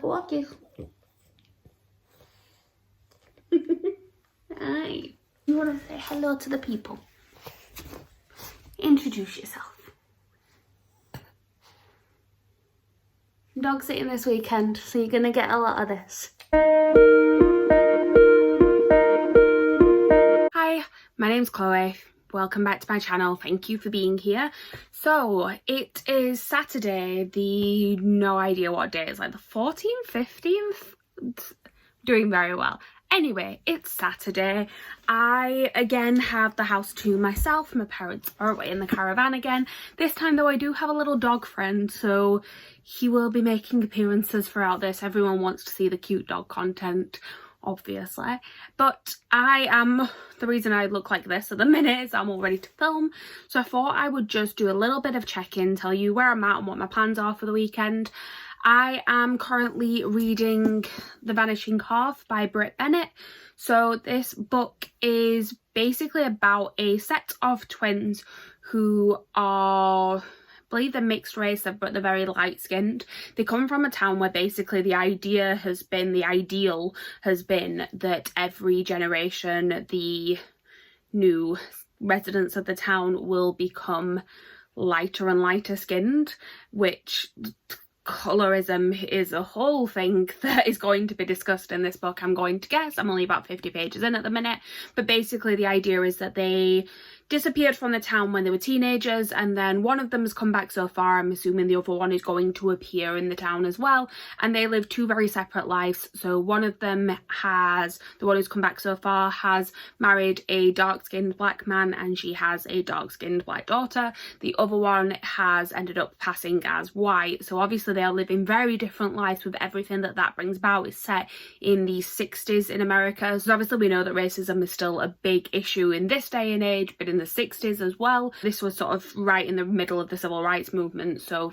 walkies. Hi. You want to say hello to the people? Introduce yourself. Dog sitting this weekend, so you're gonna get a lot of this. Hi, my name's Chloe. Welcome back to my channel. Thank you for being here. So it is Saturday, no idea what day it's like, the 14th, 15th? Doing very well. Anyway, it's Saturday. I again have the house to myself. My parents are away in the caravan again. This time though I do have a little dog friend, so he will be making appearances throughout this. Everyone wants to see the cute dog content, obviously. But the reason I look like this at the minute is I'm all ready to film. So I thought I would just do a little bit of check-in, tell you where I'm at and what my plans are for the weekend. I am currently reading The Vanishing Half by Britt Bennett. So this book is basically about a set of twins who are, I believe they're mixed race, but they're very light skinned. They come from a town where basically the ideal has been that every generation the new residents of the town will become lighter and lighter skinned, which colorism is a whole thing that is going to be discussed in this book. I'm going to guess. I'm only about 50 pages in at the minute, but basically the idea is that they disappeared from the town when they were teenagers, and then one of them has come back so far. I'm assuming the other one is going to appear in the town as well, and they live two very separate lives. So one of them the one who's come back so far has married a dark-skinned black man, and she has a dark-skinned black daughter. The other one has ended up passing as white. So obviously they are living very different lives, with everything that brings about. Is set in the 60s in America, so obviously we know that racism is still a big issue in this day and age, but in the 60s as well. This was sort of right in the middle of the civil rights movement, so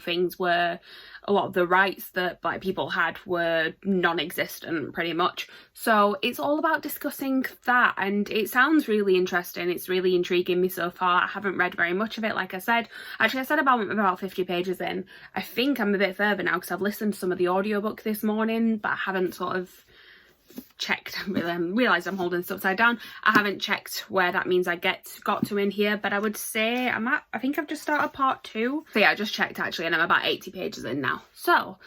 a lot of the rights that black people had were non-existent pretty much. So it's all about discussing that, and it sounds really interesting. It's really intriguing me so far. I haven't read very much of it, like I said. Actually, I said about 50 pages in. I think I'm a bit further now because I've listened to some of the audiobook this morning, but I haven't sort of checked. Realised I'm holding this upside down. I haven't checked where that means I got to in here, but I would say I think I've just started part 2. So yeah, I just checked actually, and I'm about 80 pages in now. So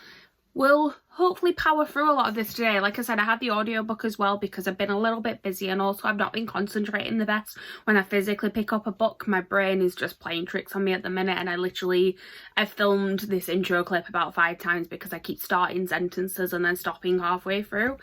we'll hopefully power through a lot of this today. Like I said, I had the audiobook as well because I've been a little bit busy, and also I've not been concentrating the best when I physically pick up a book. My brain is just playing tricks on me at the minute, and I've filmed this intro clip about 5 times because I keep starting sentences and then stopping halfway through.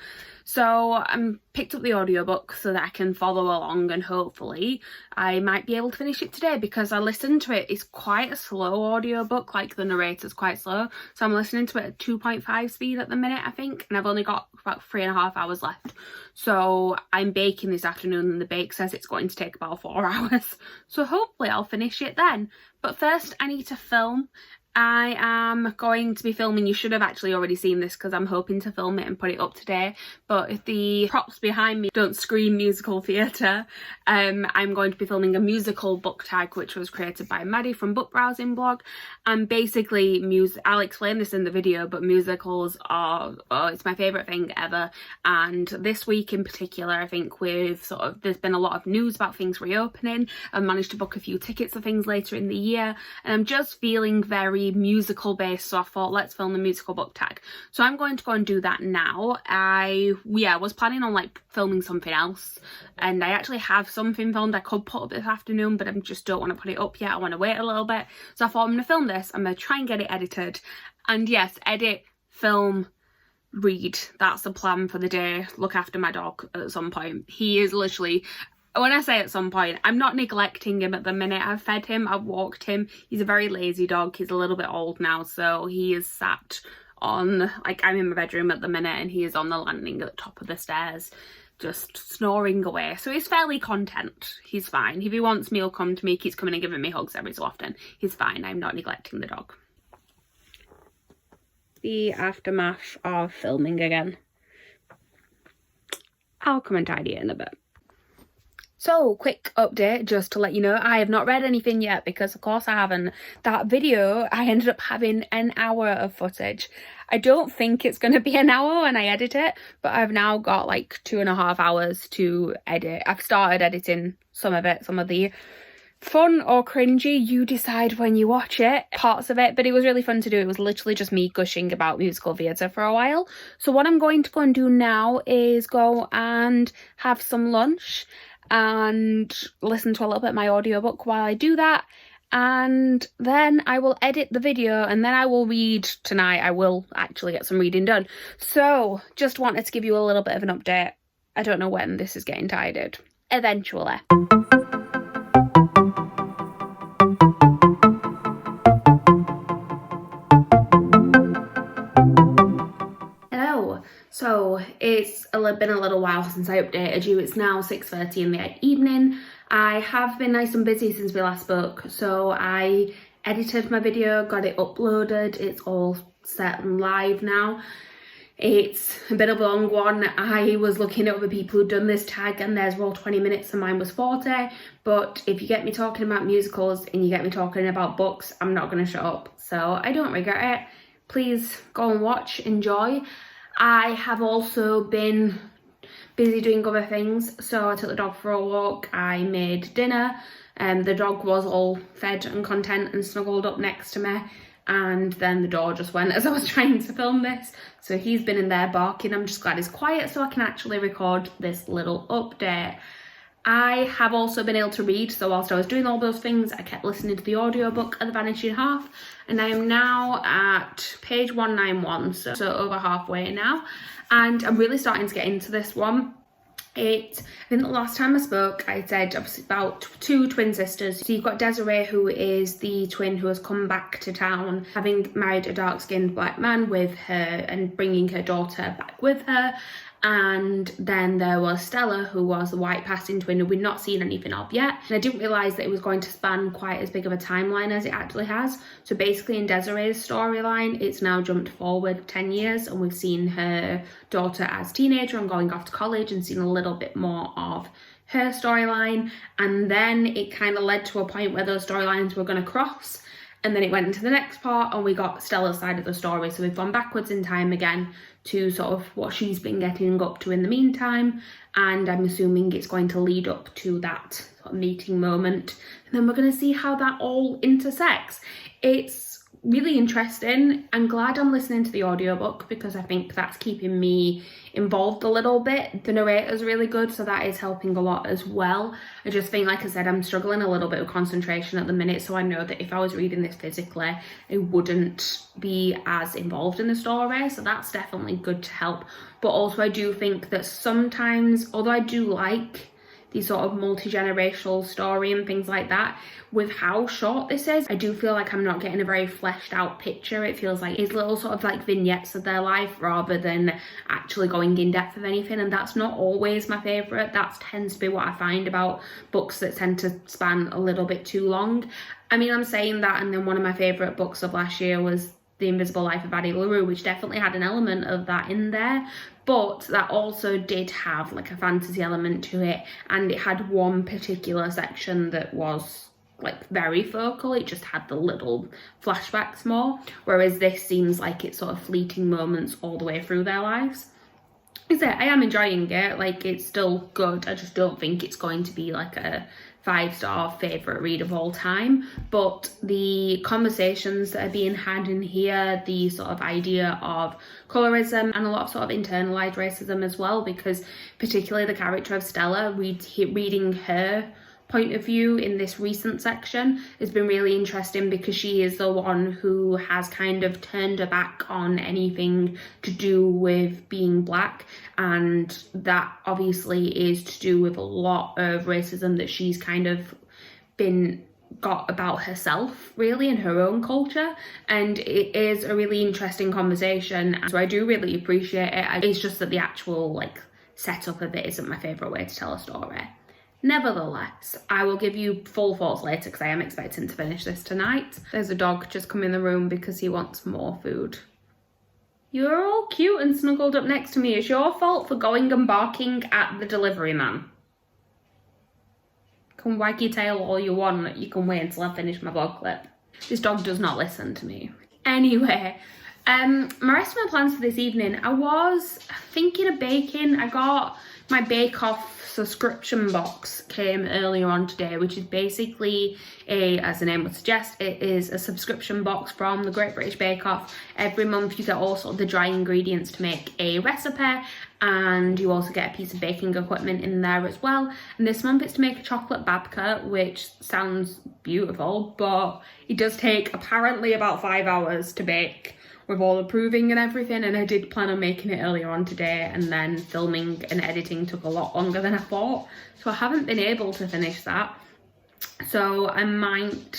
So I picked up the audiobook so that I can follow along, and hopefully I might be able to finish it today because I listened to it. It's quite a slow audiobook, like the narrator's quite slow, so I'm listening to it at 2.5 speed at the minute, I think, and I've only got about 3.5 hours left. So I'm baking this afternoon, and the bake says it's going to take about 4 hours, so hopefully I'll finish it then. But first I need to film. I am going to be filming, you should have actually already seen this because I'm hoping to film it and put it up today, but if the props behind me don't scream musical theatre, I'm going to be filming a musical book tag which was created by Maddie from Book Browsing Blog. And basically I'll explain this in the video, but musicals are, it's my favourite thing ever, and this week in particular I think there's been a lot of news about things reopening. I've managed to book a few tickets for things later in the year, and I'm just feeling very musical based, so I thought let's film the musical book tag. So I'm going to go and do that now. I was planning on like filming something else, and I actually have something filmed I could put up this afternoon, but I just don't want to put it up yet. I want to wait a little bit, so I thought I'm going to film this. I'm going to try and get it edited, and yes, edit, film, read. That's the plan for the day. Look after my dog at some point. He is literally, when I say at some point, I'm not neglecting him at the minute. I've fed him, I've walked him. He's a very lazy dog. He's a little bit old now, so he is sat on, like, I'm in my bedroom at the minute, and he is on the landing at the top of the stairs, just snoring away. So he's fairly content. He's fine. If he wants me, he'll come to me. He keeps coming and giving me hugs every so often. He's fine. I'm not neglecting the dog. The aftermath of filming again. I'll come and tidy it in a bit. So, quick update just to let you know, I have not read anything yet because of course I haven't. That video, I ended up having an hour of footage. I don't think it's going to be an hour when I edit it, but I've now got like 2.5 hours to edit. I've started editing some of it, some of the fun or cringy, you decide when you watch it, parts of it, but it was really fun to do. It was literally just me gushing about musical theatre for a while. So what I'm going to go and do now is go and have some lunch and listen to a little bit of my audiobook while I do that, and then I will edit the video and then I will read tonight. I will actually get some reading done. So just wanted to give you a little bit of an update. I don't know when this is getting tidied. Eventually. So it's been a little while since I updated you. It's now 6:30 in the evening. I have been nice and busy since we last spoke. So I edited my video, got it uploaded. It's all set and live now. It's a bit of a long one. I was looking at other people who'd done this tag and theirs were all 20 minutes and mine was 40. But if you get me talking about musicals and you get me talking about books, I'm not going to shut up. So I don't regret it. Please go and watch, enjoy. I have also been busy doing other things, so I took the dog for a walk, I made dinner, and the dog was all fed and content and snuggled up next to me, and then the door just went as I was trying to film this, so he's been in there barking. I'm just glad he's quiet so I can actually record this little update. I have also been able to read, so whilst I was doing all those things, I kept listening to the audiobook of The Vanishing Half, and I am now at page 191, so over halfway now, and I'm really starting to get into this one. I think the last time I spoke, I said obviously about two twin sisters. So you've got Desiree, who is the twin who has come back to town, having married a dark-skinned black man with her and bringing her daughter back with her. And then there was Stella, who was the white passing twin who we'd not seen anything of yet. And I didn't realise that it was going to span quite as big of a timeline as it actually has. So basically in Desiree's storyline, it's now jumped forward 10 years and we've seen her daughter as teenager and going off to college and seen a little bit more of her storyline. And then it kind of led to a point where those storylines were going to cross. And then it went into the next part and we got Stella's side of the story. So we've gone backwards in time again to sort of what she's been getting up to in the meantime. And I'm assuming it's going to lead up to that sort of meeting moment. And then we're going to see how that all intersects. It's really interesting. I'm glad I'm listening to the audiobook because I think that's keeping me involved a little bit. The narrator's really good, so that is helping a lot as well. I just think, like I said, I'm struggling a little bit with concentration at the minute, so I know that if I was reading this physically, I wouldn't be as involved in the story, so that's definitely good to help. But also I do think that sometimes, although I do like the sort of multi-generational story and things like that, with how short this is, I do feel like I'm not getting a very fleshed out picture. It feels like it's little sort of like vignettes of their life rather than actually going in depth of anything, and that's not always my favourite. That tends to be what I find about books that tend to span a little bit too long. I mean, I'm saying that, and then one of my favourite books of last year was The Invisible Life of Addie LaRue, which definitely had an element of that in there, but that also did have like a fantasy element to it, and it had one particular section that was like very focal. It just had the little flashbacks more, whereas this seems like it's sort of fleeting moments all the way through their lives. I am enjoying it, like it's still good. I just don't think it's going to be like a 5-star favourite read of all time, but the conversations that are being had in here, the sort of idea of colorism and a lot of sort of internalised racism as well, because particularly the character of Stella, reading her point of view in this recent section has been really interesting because she is the one who has kind of turned her back on anything to do with being black, and that obviously is to do with a lot of racism that she's kind of got about herself really in her own culture, and it is a really interesting conversation, so I do really appreciate it. It's just that the actual like setup of it isn't my favourite way to tell a story. Nevertheless, I will give you full thoughts later because I am expecting to finish this tonight. There's a dog just come in the room because he wants more food. You're all cute and snuggled up next to me. It's your fault for going and barking at the delivery man. can wag your tail all you want. You can wait until I finish my vlog clip. This dog does not listen to me. Anyway, my rest of my plans for this evening, I was thinking of baking. I got my Bake Off subscription box came earlier on today, which is basically as the name would suggest, it is a subscription box from the Great British Bake Off. Every month you get all sort of the dry ingredients to make a recipe, and you also get a piece of baking equipment in there as well. And this month it's to make a chocolate babka, which sounds beautiful, but it does take apparently about 5 hours to bake, with all the proving and everything. And I did plan on making it earlier on today, and then filming and editing took a lot longer than I thought, so I haven't been able to finish that. So I might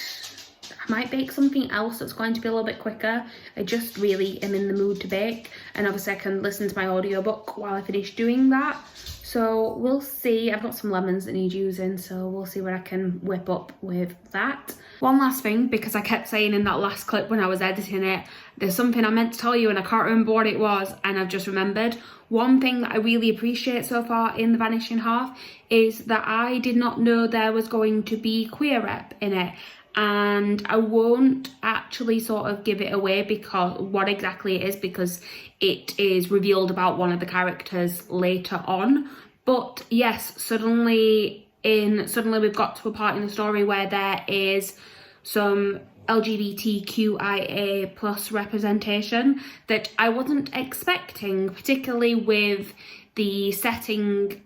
bake something else that's going to be a little bit quicker. I just really am in the mood to bake, and obviously I can listen to my audiobook while I finish doing that. So we'll see. I've got some lemons that need using, so we'll see what I can whip up with that. One last thing, because I kept saying in that last clip when I was editing it, there's something I meant to tell you and I can't remember what it was, and I've just remembered. One thing that I really appreciate so far in The Vanishing Half is that I did not know there was going to be queer rep in it. And I won't actually sort of give it away because what exactly it is, because it is revealed about one of the characters later on. But yes, suddenly we've got to a part in the story where there is some LGBTQIA plus representation that I wasn't expecting, particularly with the setting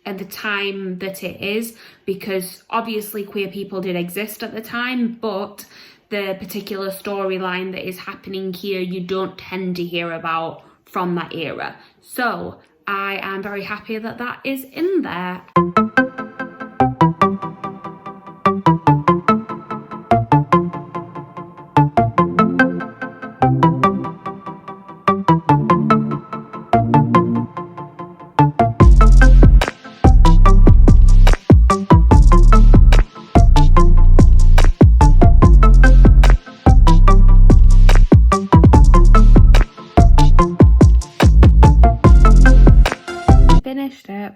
at the time that it is, because obviously queer people did exist at the time, but the particular storyline that is happening here you don't tend to hear about from that era. So I am very happy that that is in there. Finished it.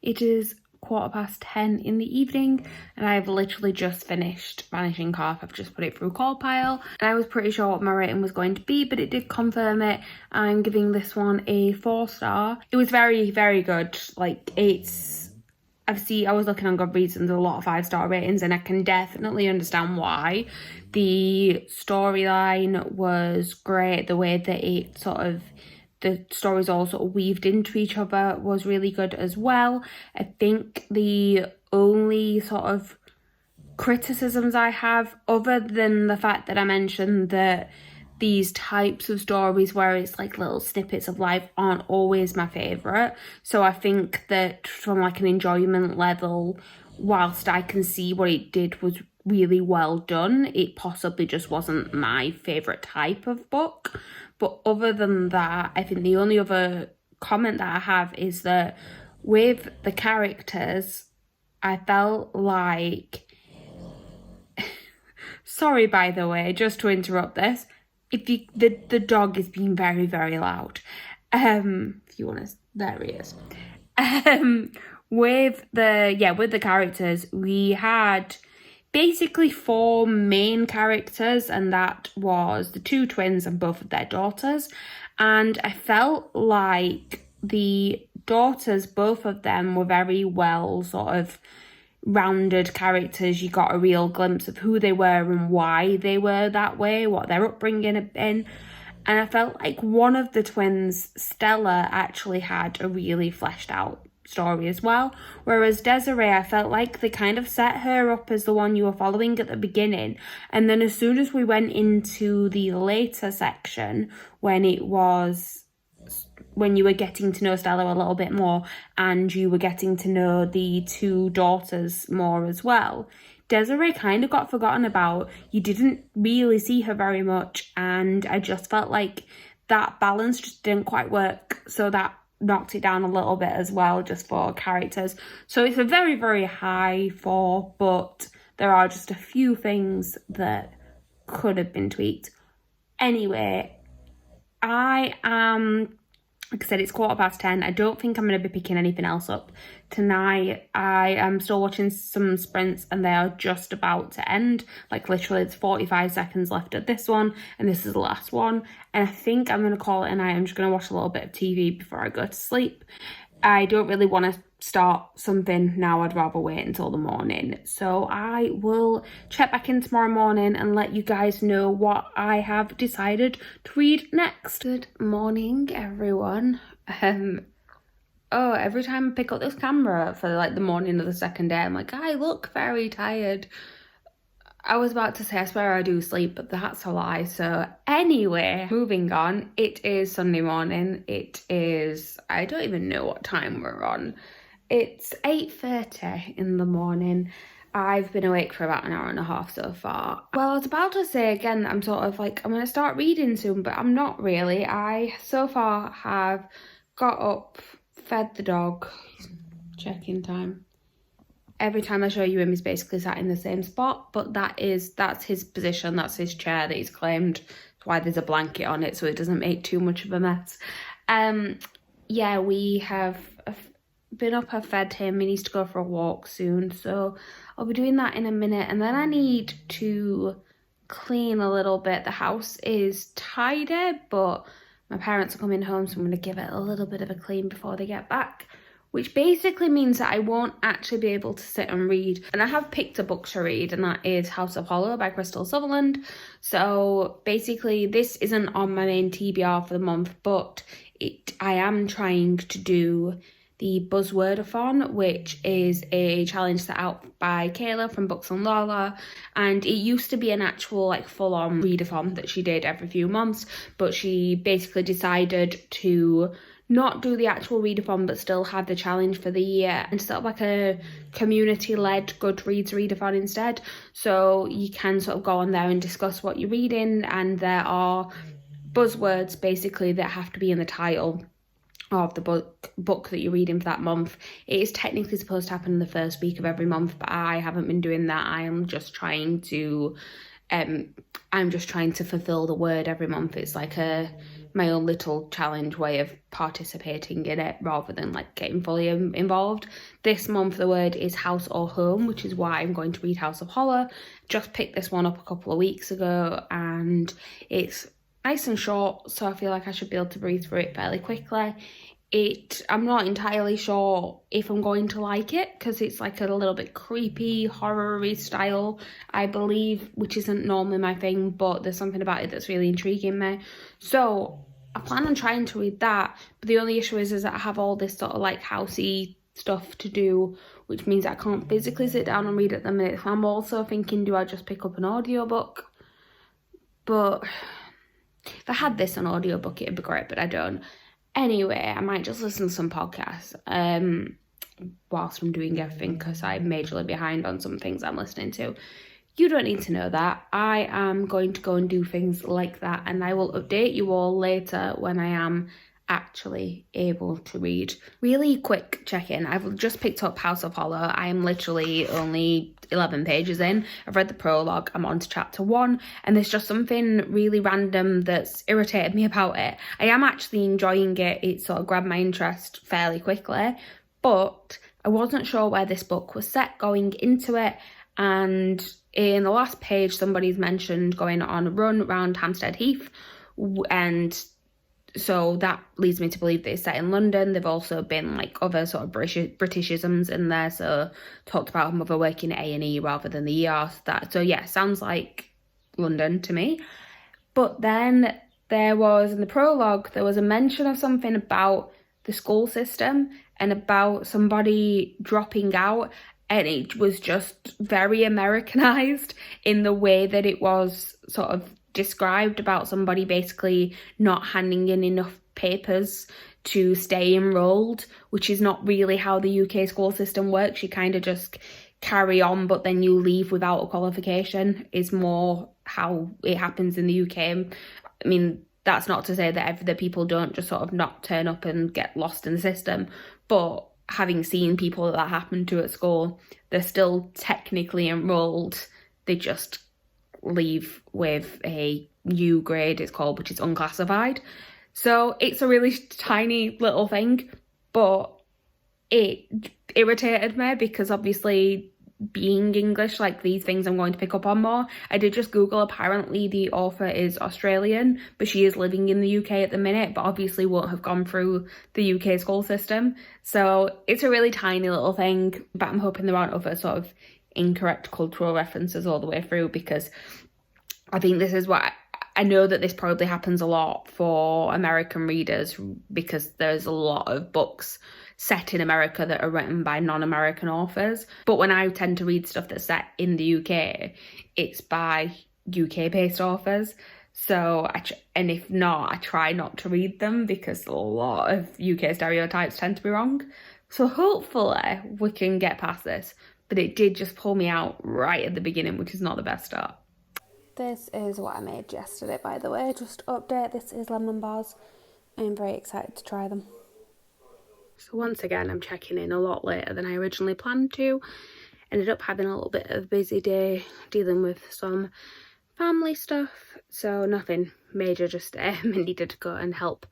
It is 10:15 in the evening, and I've literally just finished Vanishing Half. I've just put it through Callpile, and I was pretty sure what my rating was going to be, but it did confirm it. I'm giving this one a 4-star. It was very, very good. Like, I was looking on Goodreads and there's a lot of 5-star ratings, and I can definitely understand why. The storyline was great. The way that the stories all sort of weaved into each other was really good as well. I think the only sort of criticisms I have, other than the fact that I mentioned that these types of stories where it's like little snippets of life aren't always my favourite. So I think that from like an enjoyment level, whilst I can see what it did was really well done, it possibly just wasn't my favourite type of book. But other than that, I think the only other comment that I have is that with the characters, I felt like... Sorry, by the way, just to interrupt this. The dog is being very, very loud. If you want to... There he is. With the characters, we had basically 4 main characters, and that was the 2 twins and both of their daughters. And I felt like the daughters, both of them, were very well sort of rounded characters. You got a real glimpse of who they were and why they were that way, what their upbringing had been. And I felt like one of the twins, Stella, actually had a really fleshed out story as well, whereas Desiree, I felt like they kind of set her up as the one you were following at the beginning, and then as soon as we went into the later section when you were getting to know Stella a little bit more and you were getting to know the 2 daughters more as well, Desiree kind of got forgotten about. You didn't really see her very much, and I just felt like that balance just didn't quite work, so that knocked it down a little bit as well, just for characters. So it's a very, very high 4, but there are just a few things that could have been tweaked. Anyway, I am Like I said, it's 10:15. I don't think I'm going to be picking anything else up tonight. I am still watching some sprints and they are just about to end. Like literally it's 45 seconds left of this one and this is the last one. And I think I'm going to call it a night. I'm just going to watch a little bit of TV before I go to sleep. I don't really want to start something now. I'd rather wait until the morning. So I will check back in tomorrow morning and let you guys know what I have decided to read next. Good morning, everyone. Oh, every time I pick up this camera for like the morning of the second day, I'm like, I look very tired. I was about to say, I swear I do sleep, but that's a lie. So anyway, moving on. It is Sunday morning. It is, I don't even know what time we're on. It's 8:30 in the morning. I've been awake for about an hour and a half so far. Well, I was about to say again, I'm sort of like, I'm going to start reading soon, but I'm not really. I so far have got up, fed the dog, check-in time. Every time I show you him, he's basically sat in the same spot, but that's his position, that's his chair that he's claimed. That's why there's a blanket on it, so it doesn't make too much of a mess. Yeah, we have been up, I've fed him, he needs to go for a walk soon, so I'll be doing that in a minute, and then I need to clean a little bit. The house is tidy, but my parents are coming home, so I'm going to give it a little bit of a clean before they get back. Which basically means that I won't actually be able to sit and read. And I have picked a book to read, and that is House of Hollow by Crystal Sutherland. So basically this isn't on my main TBR for the month, but I am trying to do the Buzzwordathon, which is a challenge set out by Kayla from Books and Lala, and it used to be an actual like full-on readathon that she did every few months, but she basically decided to not do the actual readathon but still have the challenge for the year and set up like a community-led Goodreads readathon instead. So you can sort of go on there and discuss what you're reading, and there are buzzwords basically that have to be in the title of the book that you're reading for that month. It is technically supposed to happen in the first week of every month, but I haven't been doing that. I'm just trying to fulfill the word every month. It's like my own little challenge way of participating in it rather than like getting fully involved. This month the word is house or home, which is why I'm going to read House of Horror. Just picked this one up a couple of weeks ago and it's nice and short, so I feel like I should be able to breeze through it fairly quickly. I'm not entirely sure if I'm going to like it because it's like a little bit creepy, horror-y style, I believe, which isn't normally my thing, but there's something about it that's really intriguing me. So I plan on trying to read that, but the only issue is that I have all this sort of like housey stuff to do, which means I can't physically sit down and read at the minute. So I'm also thinking, do I just pick up an audiobook? But if I had this on audiobook, it'd be great, but I don't. Anyway, I might just listen to some podcasts whilst I'm doing everything because I'm majorly behind on some things I'm listening to. You don't need to know that. I am going to go and do things like that, and I will update you all later when I am actually able to read. Really quick check-in. I've just picked up House of Hollow. I am literally only 11 pages in. I've read the prologue. I'm on to chapter 1, and there's just something really random that's irritated me about it. I am actually enjoying it. It sort of grabbed my interest fairly quickly, but I wasn't sure where this book was set going into it, and in the last page somebody's mentioned going on a run around Hampstead Heath, and so that leads me to believe that it's set in London. They've also been like other sort of Britishisms in there. So talked about her mother working at A&E rather than the ER. So yeah, sounds like London to me. But then there was, in the prologue, there was a mention of something about the school system and about somebody dropping out. And it was just very Americanized in the way that it was sort of described, about somebody basically not handing in enough papers to stay enrolled, which is not really how the UK school system works. You kind of just carry on, but then you leave without a qualification, is more how it happens in the UK. I mean, that's not to say that people don't just sort of not turn up and get lost in the system, but having seen people that happen to at school, they're still technically enrolled. They just leave with a U grade, it's called, which is unclassified. So it's a really tiny little thing, but it irritated me because obviously being English, like these things I'm going to pick up on more. I did just Google, apparently the author is Australian, but she is living in the UK at the minute, but obviously won't have gone through the UK school system. So it's a really tiny little thing, but I'm hoping there aren't other sort of incorrect cultural references all the way through, because I think this is what I know that this probably happens a lot for American readers, because there's a lot of books set in America that are written by non-American authors. But when I tend to read stuff that's set in the UK, it's by UK-based authors. So, and if not, I try not to read them because a lot of UK stereotypes tend to be wrong. So hopefully we can get past this. But it did just pull me out right at the beginning, which is not the best start. This is what I made yesterday, by the way. Just update, this is lemon bars. I'm very excited to try them. So once again, I'm checking in a lot later than I originally planned to. Ended up having a little bit of a busy day dealing with some family stuff. So nothing major, just needed to go and help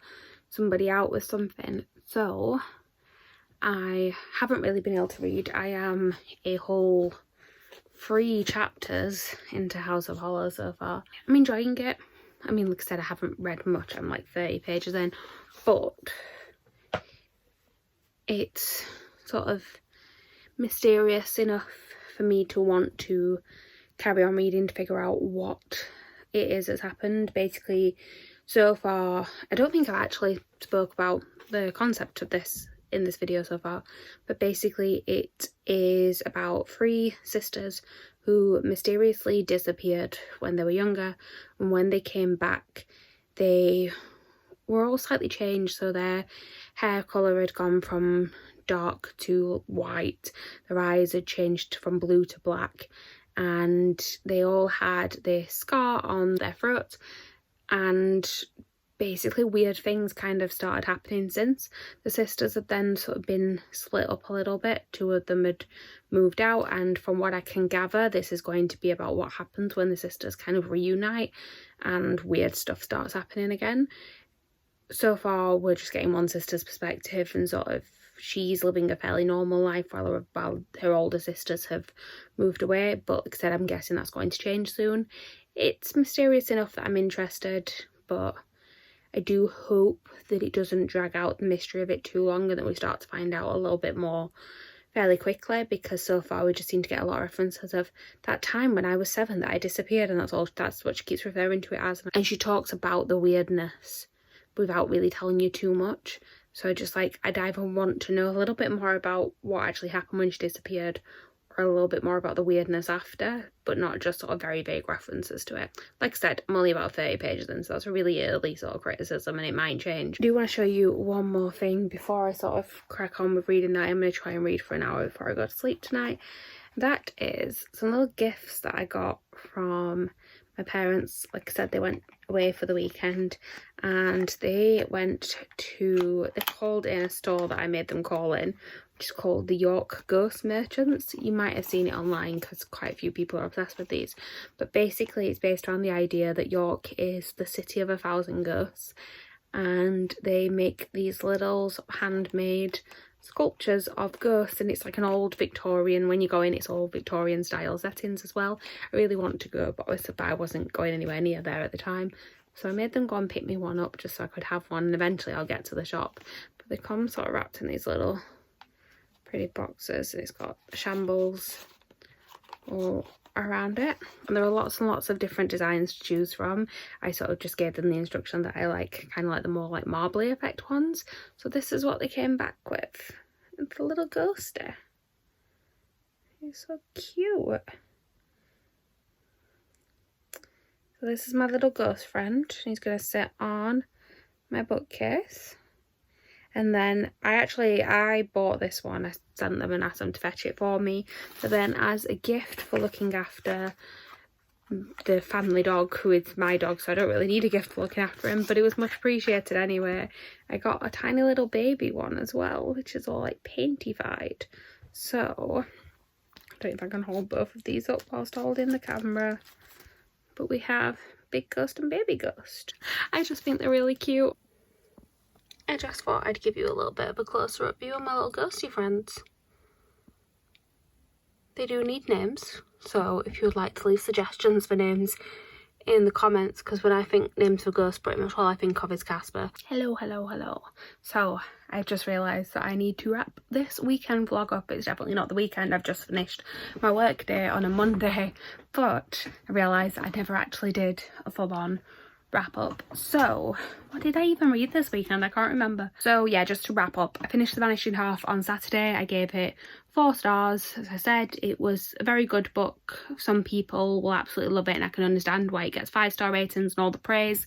somebody out with something. So I haven't really been able to read. I am a whole 3 chapters into House of Horror so far. I'm enjoying it. I mean, like I said, I haven't read much. I'm like 30 pages in, but it's sort of mysterious enough for me to want to carry on reading to figure out what it is that's happened. Basically, so far, I don't think I've actually spoke about the concept of this in this video so far, but basically it is about 3 sisters who mysteriously disappeared when they were younger, and when they came back they were all slightly changed. So their hair colour had gone from dark to white, their eyes had changed from blue to black, and they all had this scar on their throat, and basically weird things kind of started happening since. The sisters had then sort of been split up a little bit. 2 of them had moved out, and from what I can gather, this is going to be about what happens when the sisters kind of reunite and weird stuff starts happening again. So far we're just getting one sister's perspective, and sort of she's living a fairly normal life while her older sisters have moved away. But like I said, I'm guessing that's going to change soon. It's mysterious enough that I'm interested, but I do hope that it doesn't drag out the mystery of it too long and that we start to find out a little bit more fairly quickly, because so far we just seem to get a lot of references of that time when I was 7 that I disappeared, and that's what she keeps referring to it as. And she talks about the weirdness without really telling you too much. So I'd either want to know a little bit more about what actually happened when she disappeared, or a little bit more about the weirdness after, but not just sort of very vague references to it. Like I said, I'm only about 30 pages in, so that's a really early sort of criticism, and it might change. I do want to show you one more thing before I sort of crack on with reading that. I'm going to try and read for an hour before I go to sleep tonight. That is some little gifts that I got from my parents. Like I said, they went away for the weekend, and they called in a store that I made them call in, which is called the York Ghost Merchants. You might have seen it online because quite a few people are obsessed with these, but basically it's based on the idea that York is the city of 1,000 ghosts, and they make these little sort of handmade sculptures of ghosts, and it's like an old Victorian. When you go in, it's all Victorian style settings as well. I really want to go, but I wasn't going anywhere near there at the time, so I made them go and pick me one up just so I could have one, and eventually I'll get to the shop. But they come sort of wrapped in these little pretty boxes, and it's got shambles all around it, and there are lots and lots of different designs to choose from. I sort of just gave them the instruction that I like, kind of like the more like marbly effect ones. So this is what they came back with. It's a little ghosty. He's so cute. So this is my little ghost friend. He's gonna sit on my bookcase. And then I bought this one. I sent them and asked them to fetch it for me. But then as a gift for looking after the family dog, who is my dog, so I don't really need a gift for looking after him, but it was much appreciated anyway, I got a tiny little baby one as well, which is all like paintified. So I don't know if I can hold both of these up whilst holding the camera. But we have Big Ghost and Baby Ghost. I just think they're really cute. I just thought I'd give you a little bit of a closer up view of my little ghosty friends. They do need names, so if you would like to leave suggestions for names in the comments, because when I think names for ghosts, pretty much all I think of is Casper. Hello, hello, hello. So I've just realised that I need to wrap this weekend vlog up. It's definitely not the weekend, I've just finished my work day on a Monday, but I realised I never actually did a full-on wrap up. So what did I even read this weekend? I can't remember. So yeah, just to wrap up, I finished The Vanishing Half on Saturday. I gave it 4 stars. As I said, it was a very good book. Some people will absolutely love it, and I can understand why it gets 5-star ratings and all the praise.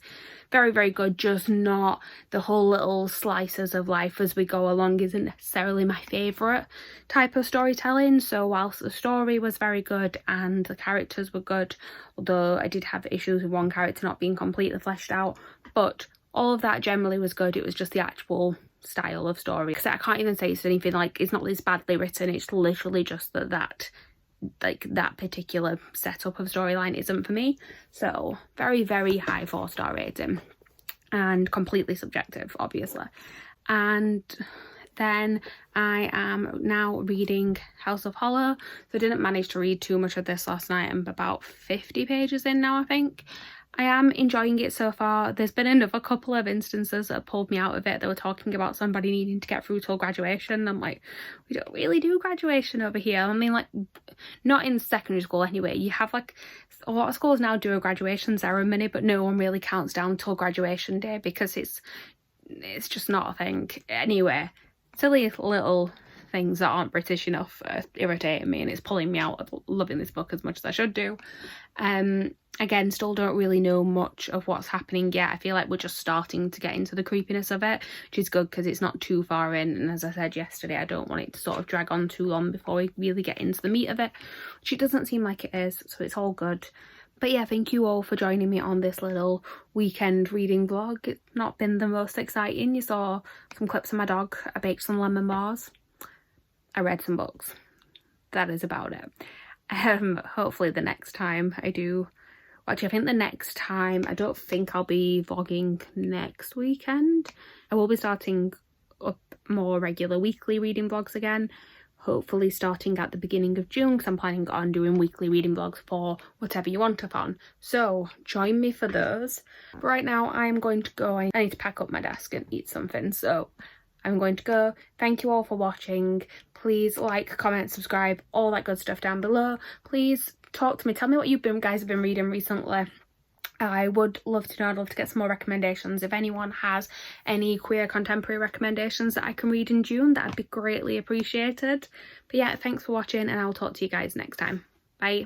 Very, very good, just not the whole little slices of life as we go along isn't necessarily my favourite type of storytelling. So whilst the story was very good and the characters were good, although I did have issues with one character not being completely fleshed out, but all of that generally was good. It was just the actual style of story, because I can't even say it's anything like, it's not this badly written, it's literally just that particular setup of storyline isn't for me. So very, very high 4-star rating, and completely subjective obviously. And then I am now reading House of Hollow. So I didn't manage to read too much of this last night. I'm about 50 pages in now, I think. I am enjoying it so far. There's been another couple of instances that have pulled me out of it. They were talking about somebody needing to get through till graduation. I'm like, we don't really do graduation over here. I mean, like, not in secondary school anyway. You have like, a lot of schools now do a graduation ceremony, but no one really counts down till graduation day because it's just not a thing. Anyway, silly little things that aren't British enough are irritating me, and it's pulling me out of loving this book as much as I should do. Again, still don't really know much of what's happening yet. I feel like we're just starting to get into the creepiness of it, which is good because it's not too far in, and as I said yesterday, I don't want it to sort of drag on too long before we really get into the meat of it, which it doesn't seem like it is, so it's all good. But yeah, thank you all for joining me on this little weekend reading vlog. It's not been the most exciting. You saw some clips of my dog. I baked some lemon bars. I read some books. That is about it. Hopefully the next time I do... Actually, I think the next time... I don't think I'll be vlogging next weekend. I will be starting up more regular weekly reading vlogs again. Hopefully starting at the beginning of June, because I'm planning on doing weekly reading vlogs for Whatever You Want-a-thon. So join me for those. But right now I'm going to go. I need to pack up my desk and eat something, so I'm going to go. Thank you all for watching. Please like, comment, subscribe, all that good stuff down below. Please talk to me. Tell me what you guys have been reading recently. I would love to know. I'd love to get some more recommendations. If anyone has any queer contemporary recommendations that I can read in June, that'd be greatly appreciated. But yeah, thanks for watching, and I'll talk to you guys next time. Bye.